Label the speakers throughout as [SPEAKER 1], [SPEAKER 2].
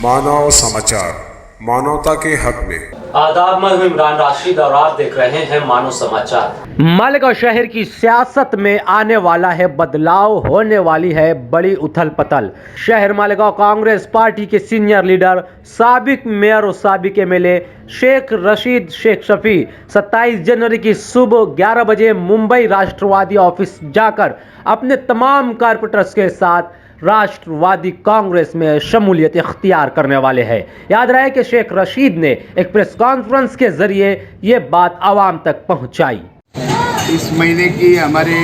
[SPEAKER 1] मानव समाचार, मानवता के हक में।
[SPEAKER 2] आदाब, मैं हूं इमरान राशिद और आप देख रहे हैं मानव समाचार।
[SPEAKER 3] मालेगांव शहर की सियासत में आने वाला है बदलाव, होने वाली है बड़ी उथल पथल। शहर मालेगांव कांग्रेस पार्टी के सीनियर लीडर, साबिक मेयर और साबिक एमएलए शेख रशीद शेख शफी 27 जनवरी की सुबह 11 बजे मुंबई राष्ट्रवादी ऑफिस जाकर अपने तमाम कारपोरेटर्स के साथ राष्ट्रवादी कांग्रेस में शमूलियत इख्तियार करने वाले हैं। याद रहे कि शेख रशीद ने एक प्रेस कॉन्फ्रेंस के जरिए ये बात आवाम तक पहुंचाई।
[SPEAKER 4] इस महीने की हमारे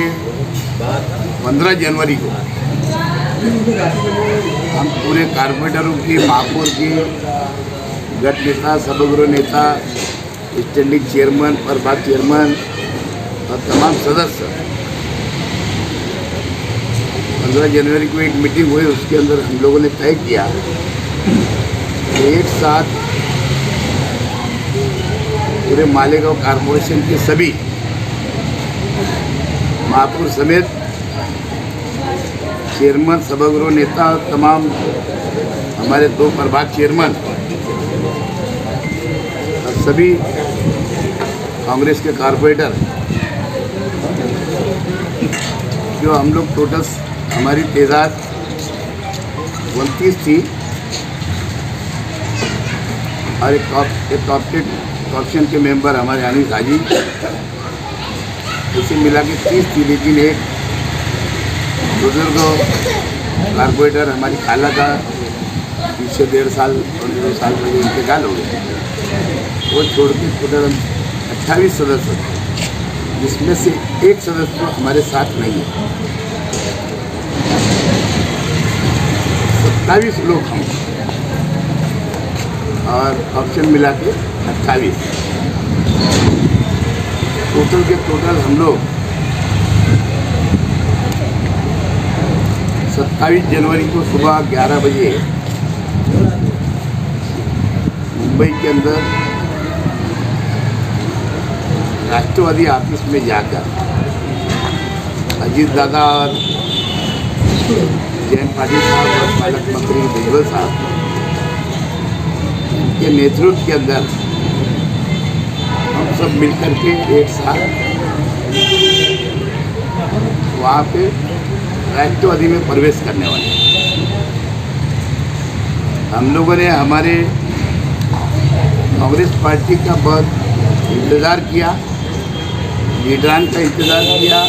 [SPEAKER 4] 15 जनवरी को हम पूरे कारपोरेटरों की, महापौर की, गट नेता, सभागृह नेता, स्टैंडिंग चेयरमैन, प्रभाग चेयरमैन और तमाम सदस्य 15 जनवरी को एक मीटिंग हुई। उसके अंदर हम लोगों ने तय किया कि एक साथ पूरे मालेगांव कारपोरेशन के सभी महापौर समेत चेयरमैन, सभागृह नेता, तमाम हमारे 2 प्रभाग चेयरमैन और सभी कांग्रेस के कारपोरेटर, जो हम लोग टोटल हमारी तादाद 29 थी और एक कॉप्शन के मेंबर हमारे अनिल हाजी, इसे मिला के 30 थी। लेकिन एक बुजुर्ग कारपोरेटर हमारी खाला का पीछे 1.5 साल और 2 साल पहले इंतकाल हो गया, वो छोड़ के टोटल 28 सदस्य थे, जिसमें से एक सदस्य हमारे साथ नहीं है। 27 लोग हम और ऑप्शन मिला के 28, टोटल के टोटल हम लोग 27 जनवरी को सुबह 11 बजे मुंबई के अंदर राष्ट्रवादी ऑफिस में जाकर अजीत दादा और जयंत पाटिल साहब और पालक मंत्री भुजबल साहब के नेतृत्व के अंदर हम सब मिलकर के एक साथ वहाँ पे राष्ट्रवादी में प्रवेश करने वाले। हम लोगों ने हमारे कांग्रेस पार्टी का बहुत इंतज़ार किया, लीडरान का इंतज़ार किया,